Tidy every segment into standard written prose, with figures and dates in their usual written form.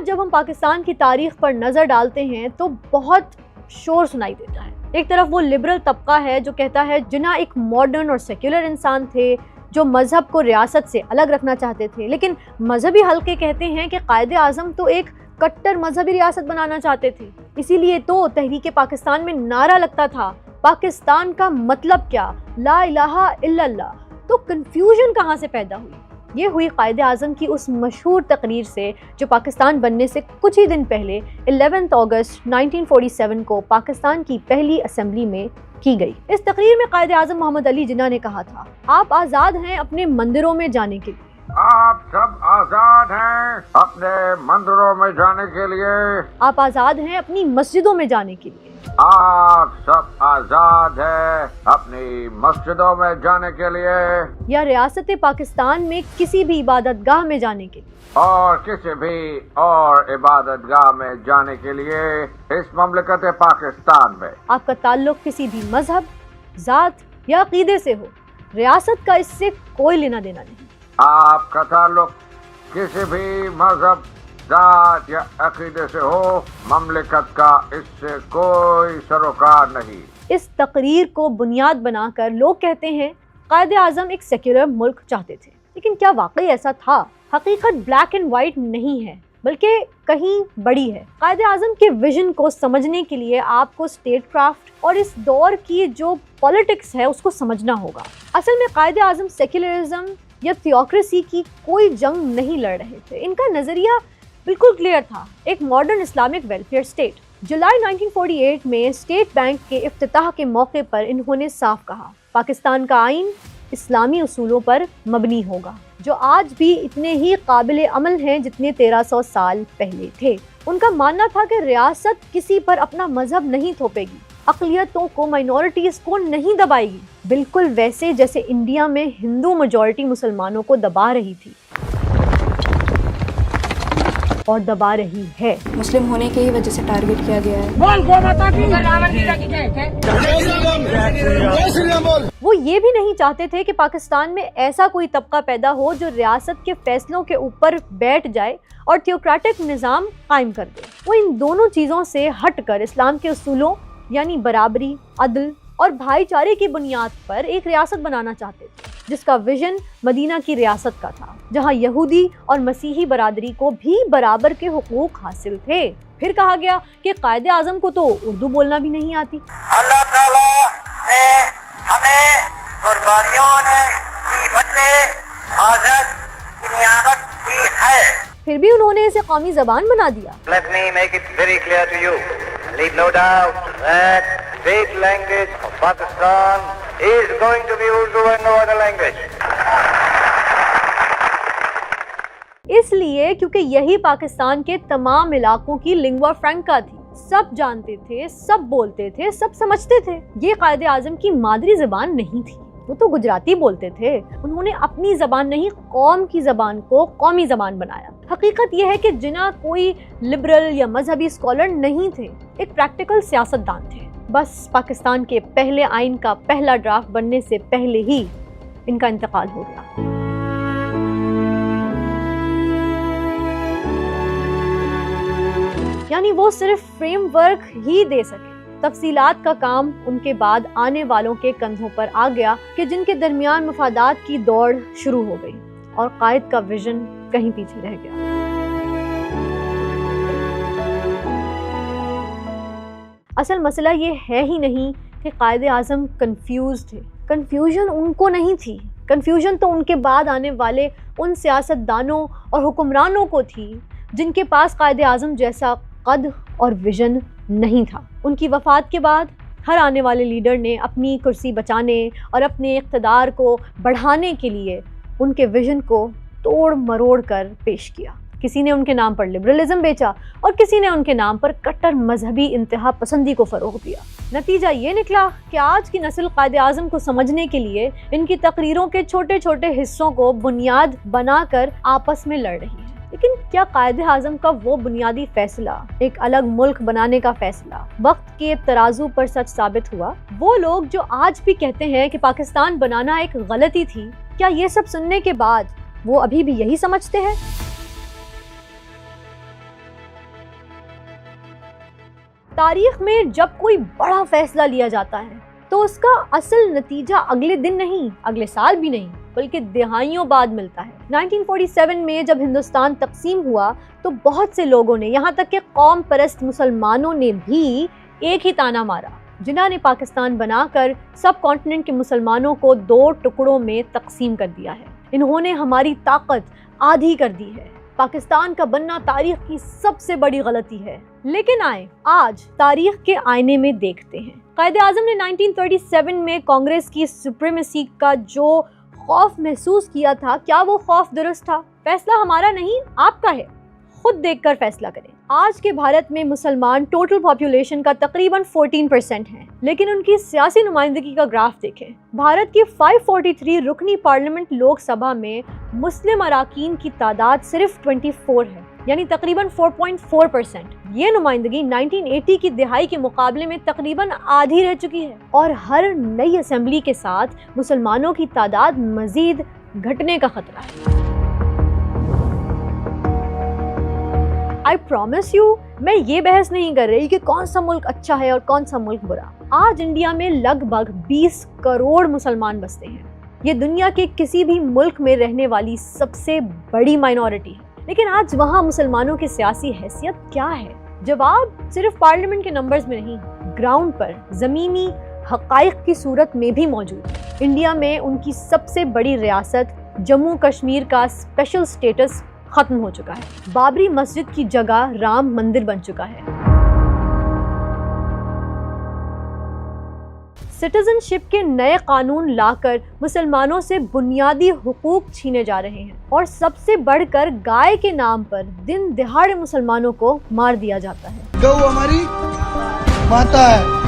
آج جب ہم پاکستان کی تاریخ پر نظر ڈالتے ہیں تو بہت شور سنائی دیتا ہے۔ ایک طرف وہ لبرل طبقہ ہے جو کہتا ہے جناح ایک ماڈرن اور سیکولر انسان تھے جو مذہب کو ریاست سے الگ رکھنا چاہتے تھے، لیکن مذہبی حلقے کہتے ہیں کہ قائد اعظم تو ایک کٹر مذہبی ریاست بنانا چاہتے تھے، اسی لیے تو تحریک پاکستان میں نعرہ لگتا تھا پاکستان کا مطلب کیا، لا الہ الا اللہ۔ تو کنفیوژن کہاں سے پیدا ہوئی؟ یہ ہوئی قائد اعظم کی اس مشہور تقریر سے جو پاکستان بننے سے کچھ ہی دن پہلے 11 اگست 1947 کو پاکستان کی پہلی اسمبلی میں کی گئی۔ اس تقریر میں قائد اعظم محمد علی جناح نے کہا تھا، آپ آزاد ہیں اپنے مندروں میں جانے کے لیے، آپ سب آزاد ہیں اپنے مندروں میں جانے کے لیے، آپ آزاد ہیں اپنی مسجدوں میں جانے کے لیے، آپ سب آزاد ہیں اپنی مسجدوں میں جانے کے لیے، یا ریاست پاکستان میں کسی بھی عبادت گاہ میں جانے کے لیے، اور کسی بھی اور عبادت گاہ میں جانے کے لیے اس مملکت پاکستان میں۔ آپ کا تعلق کسی بھی مذہب، ذات یا عقیدے سے ہو، ریاست کا اس سے کوئی لینا دینا نہیں۔ آپ کا تعلق کسی بھی مذہب، ذات یا عقیدے سے ہو، مملکت کا اس سے کوئی سروکار نہیں۔ اس تقریر کو بنیاد بنا کر لوگ کہتے ہیں قائد اعظم ایک سیکولر ملک چاہتے تھے، لیکن کیا واقعی ایسا تھا؟ حقیقت بلیک اینڈ وائٹ نہیں ہے بلکہ کہیں بڑی ہے۔ قائد اعظم کے ویژن کو سمجھنے کے لیے آپ کو اسٹیٹ کرافٹ اور اس دور کی جو پالیٹکس ہے اس کو سمجھنا ہوگا۔ اصل میں قائد اعظم سیکولرزم یا تھیوکریسی کی کوئی جنگ نہیں لڑ رہے تھے، ان کا نظریہ بالکل کلیئر تھا، ایک ماڈرن اسلامک ویلفیئر اسٹیٹ۔ جولائی 1948 میں اسٹیٹ بینک کے افتتاح کے موقع پر انہوں نے صاف کہا، پاکستان کا آئین اسلامی اصولوں پر مبنی ہوگا جو آج بھی اتنے ہی قابل عمل ہیں جتنے 1300 سال پہلے تھے۔ ان کا ماننا تھا کہ ریاست کسی پر اپنا مذہب نہیں تھوپے گی، اقلیتوں کو، مائنورٹیز کو نہیں دبائے گی، بالکل ویسے جیسے انڈیا میں ہندو میجورٹی مسلمانوں کو دبا رہی تھی اور دبا رہی ہے۔ مسلم ہونے کی ہی وجہ سے ٹارگٹ کیا گیا ہے۔ وہ یہ بھی نہیں چاہتے تھے کہ پاکستان میں ایسا کوئی طبقہ پیدا ہو جو ریاست کے فیصلوں کے اوپر بیٹھ جائے اور تھیوکریٹک نظام قائم کر دے۔ وہ ان دونوں چیزوں سے ہٹ کر اسلام کے اصولوں یعنی برابری، عدل اور بھائی چارے کی بنیاد پر ایک ریاست بنانا چاہتے تھے جس کا ویژن مدینہ کی ریاست کا تھا، جہاں یہودی اور مسیحی برادری کو بھی برابر کے حقوق حاصل تھے۔ پھر کہا گیا کہ قائد اعظم کو تو اردو بولنا بھی نہیں آتی۔ اللہ تعالیٰ نے ہمیں قربانیوں نے کی بدلے حاضر کی نعمت دی ہے، پھر بھی انہوں نے اسے قومی زبان بنا دیا۔ Let me make it very clear to you, leave no doubt that state language of Pakistan is going to be Urdu and no other language. اس لیے کیونکہ یہی پاکستان کے تمام علاقوں کی لنگوا فرینکا تھی، سب جانتے تھے، سب بولتے تھے، سب سمجھتے تھے۔ یہ قائد اعظم کی مادری زبان نہیں تھی، وہ تو گجراتی بولتے تھے۔ انہوں نے اپنی زبان نہیں، قوم کی زبان کو قومی زبان بنایا۔ حقیقت یہ ہے کہ جناح کوئی لبرل یا مذہبی اسکالر نہیں تھے، ایک پریکٹیکل سیاستدان تھے۔ بس پاکستان کے پہلے آئین کا پہلا ڈرافٹ بننے سے پہلے ہی ان کا انتقال ہو گیا۔ یعنی وہ صرف فریم ورک ہی دے سکے، تفصیلات کا کام ان کے بعد آنے والوں کے کندھوں پر آ گیا کہ جن کے درمیان مفادات کی دوڑ شروع ہو گئی اور قائد کا ویژن کہیں پیچھے رہ گیا۔ اصل مسئلہ یہ ہے ہی نہیں کہ قائد اعظم کنفیوز تھے، کنفیوژن ان کو نہیں تھی، کنفیوژن تو ان کے بعد آنے والے ان سیاستدانوں اور حکمرانوں کو تھی جن کے پاس قائد اعظم جیسا قد اور ویژن نہیں تھا۔ ان کی وفات کے بعد ہر آنے والے لیڈر نے اپنی کرسی بچانے اور اپنے اقتدار کو بڑھانے کے لیے ان کے ویژن کو توڑ مروڑ کر پیش کیا۔ کسی نے ان کے نام پر لبرلزم بیچا اور کسی نے ان کے نام پر کٹر مذہبی انتہا پسندی کو فروغ دیا۔ نتیجہ یہ نکلا کہ آج کی نسل قائد اعظم کو سمجھنے کے لیے ان کی تقریروں کے چھوٹے چھوٹے حصوں کو بنیاد بنا کر آپس میں لڑ رہی ہے۔ لیکن کیا قائد اعظم کا وہ بنیادی فیصلہ، ایک الگ ملک بنانے کا فیصلہ، وقت کے ترازو پر سچ ثابت ہوا؟ وہ لوگ جو آج بھی کہتے ہیں کہ پاکستان بنانا ایک غلطی تھی، کیا یہ سب سننے کے بعد وہ ابھی بھی یہی سمجھتے ہیں؟ تاریخ میں جب کوئی بڑا فیصلہ لیا جاتا ہے تو اس کا اصل نتیجہ اگلے دن نہیں، اگلے سال بھی نہیں، بلکہ دہائیوں بعد ملتا ہے۔ 1947 میں جب ہندوستان تقسیم ہوا تو بہت سے لوگوں نے، یہاں تک کہ قوم پرست مسلمانوں نے بھی ایک ہی تانا مارا، جنہوں نے پاکستان بنا کر سب کانٹیننٹ کے مسلمانوں کو 2 ٹکڑوں میں تقسیم کر دیا ہے۔ انہوں نے ہماری طاقت آدھی کر دی ہے۔ پاکستان کا بننا تاریخ کی سب سے بڑی غلطی ہے۔ لیکن آج تاریخ کے آئینے میں دیکھتے ہیں، قائد اعظم نے 1937 میں کانگریس کی سپریمیسی کا جو خوف محسوس کیا تھا، کیا وہ خوف درست تھا؟ فیصلہ ہمارا نہیں، آپ کا ہے، خود دیکھ کر فیصلہ کریں۔ آج کے بھارت میں مسلمان ٹوٹل پاپولیشن کا تقریباً 14% ہیں، لیکن ان کی سیاسی نمائندگی کا گراف دیکھیں۔ بھارت کی 543 رکنی پارلیمنٹ لوک سبھا میں مسلم اراکین کی تعداد صرف 24 ہے، یعنی تقریباً 4.4%۔ یہ نمائندگی 1980 کی دہائی کے مقابلے میں تقریباً آدھی رہ چکی ہے، اور ہر نئی اسمبلی کے ساتھ مسلمانوں کی تعداد مزید گھٹنے کا خطرہ ہے۔ I promise you، میں یہ بحث نہیں کر رہی کہ کون سا ملک اچھا ہے اور کون سا ملک برا۔ آج انڈیا میں لگ بھگ 20 کروڑ مسلمان بستے ہیں۔ یہ دنیا کے کسی بھی ملک میں رہنے والی سب سے بڑی مائنورٹی ہے، لیکن آج وہاں مسلمانوں کی سیاسی حیثیت کیا ہے؟ جواب صرف پارلیمنٹ کے نمبرز میں نہیں، گراؤنڈ پر زمینی حقائق کی صورت میں بھی موجود ہے۔ انڈیا میں ان کی سب سے بڑی ریاست جموں کشمیر کا اسپیشل سٹیٹس ختم ہو چکا ہے۔ بابری مسجد کی جگہ رام مندر بن چکا ہے۔ سٹیزن شپ کے نئے قانون لا کر مسلمانوں سے بنیادی حقوق چھینے جا رہے ہیں، اور سب سے بڑھ کر گائے کے نام پر دن دہاڑے مسلمانوں کو مار دیا جاتا ہے۔ گو ہماری ماتا ہے،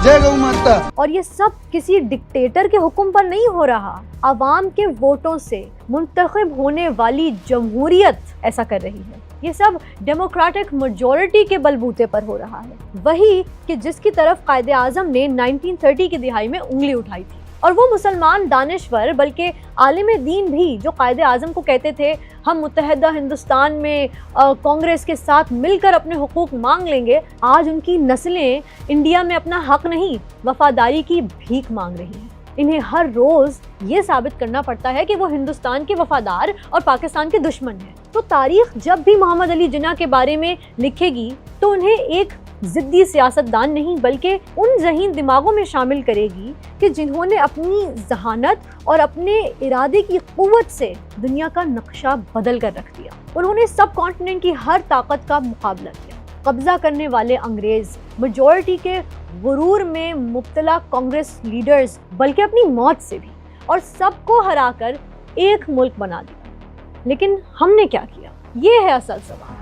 جے گو ماتا۔ اور یہ سب کسی ڈکٹیٹر کے حکم پر نہیں ہو رہا، عوام کے ووٹوں سے منتخب ہونے والی جمہوریت ایسا کر رہی ہے۔ یہ سب ڈیموکریٹک میجورٹی کے بلبوتے پر ہو رہا ہے، وہی کہ جس کی طرف قائد اعظم نے 1930 کی دہائی میں انگلی اٹھائی تھی۔ اور وہ مسلمان دانشور بلکہ عالم دین بھی جو قائد اعظم کو کہتے تھے ہم متحدہ ہندوستان میں کانگریس کے ساتھ مل کر اپنے حقوق مانگ لیں گے، آج ان کی نسلیں انڈیا میں اپنا حق نہیں، وفاداری کی بھیک مانگ رہی ہیں۔ انہیں ہر روز یہ ثابت کرنا پڑتا ہے کہ وہ ہندوستان کے وفادار اور پاکستان کے دشمن ہیں۔ تو تاریخ جب بھی محمد علی جناح کے بارے میں لکھے گی تو انہیں ایک ضدی سیاستدان نہیں بلکہ ان ذہین دماغوں میں شامل کرے گی کہ جنہوں نے اپنی ذہانت اور اپنے ارادے کی قوت سے دنیا کا نقشہ بدل کر رکھ دیا۔ انہوں نے سب کانٹیننٹ کی ہر طاقت کا مقابلہ کیا۔ قبضہ کرنے والے انگریز، میجورٹی کے غرور میں مبتلا کانگریس لیڈرز، بلکہ اپنی موت سے بھی، اور سب کو ہرا کر ایک ملک بنا دیا۔ لیکن ہم نے کیا کیا؟ یہ ہے اصل سوال۔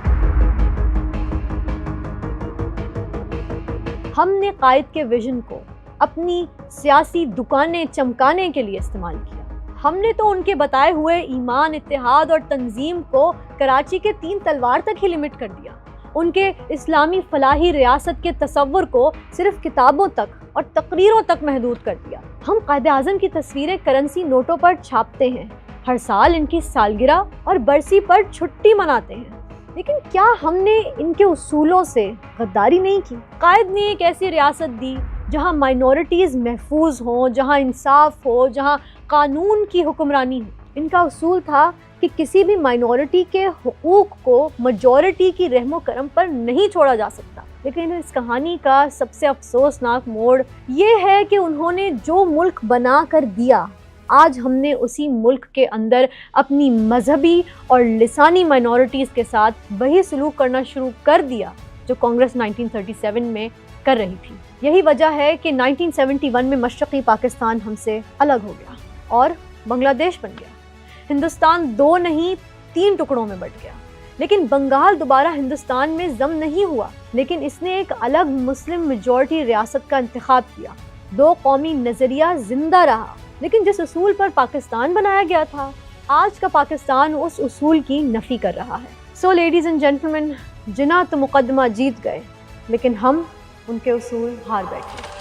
ہم نے قائد کے ویژن کو اپنی سیاسی دکانیں چمکانے کے لیے استعمال کیا۔ ہم نے تو ان کے بتائے ہوئے ایمان، اتحاد اور تنظیم کو کراچی کے 3 تلوار تک ہی لمٹ کر دیا۔ ان کے اسلامی فلاحی ریاست کے تصور کو صرف کتابوں تک اور تقریروں تک محدود کر دیا۔ ہم قائد اعظم کی تصویریں کرنسی نوٹوں پر چھاپتے ہیں، ہر سال ان کی سالگرہ اور برسی پر چھٹی مناتے ہیں، لیکن کیا ہم نے ان کے اصولوں سے غداری نہیں کی؟ قائد نے ایک ایسی ریاست دی جہاں مائنورٹیز محفوظ ہوں، جہاں انصاف ہو، جہاں قانون کی حکمرانی ہو۔ ان کا اصول تھا کہ کسی بھی مائنورٹی کے حقوق کو میجورٹی کی رحم و کرم پر نہیں چھوڑا جا سکتا۔ لیکن اس کہانی کا سب سے افسوسناک موڑ یہ ہے کہ انہوں نے جو ملک بنا کر دیا، آج ہم نے اسی ملک کے اندر اپنی مذہبی اور لسانی مائنورٹیز کے ساتھ وہی سلوک کرنا شروع کر دیا جو کانگریس 1937 میں کر رہی تھی۔ یہی وجہ ہے کہ 1971 میں مشرقی پاکستان ہم سے الگ ہو گیا اور بنگلہ دیش بن گیا۔ ہندوستان 2 نہیں 3 ٹکڑوں میں بٹ گیا، لیکن بنگال دوبارہ ہندوستان میں ضم نہیں ہوا، لیکن اس نے ایک الگ مسلم میجورٹی ریاست کا انتخاب کیا۔ 2 قومی نظریہ زندہ رہا، لیکن جس اصول پر پاکستان بنایا گیا تھا، آج کا پاکستان اس اصول کی نفی کر رہا ہے۔ سو لیڈیز اینڈ جینٹلمین، جناح تو مقدمہ جیت گئے، لیکن ہم ان کے اصول ہار بیٹھے۔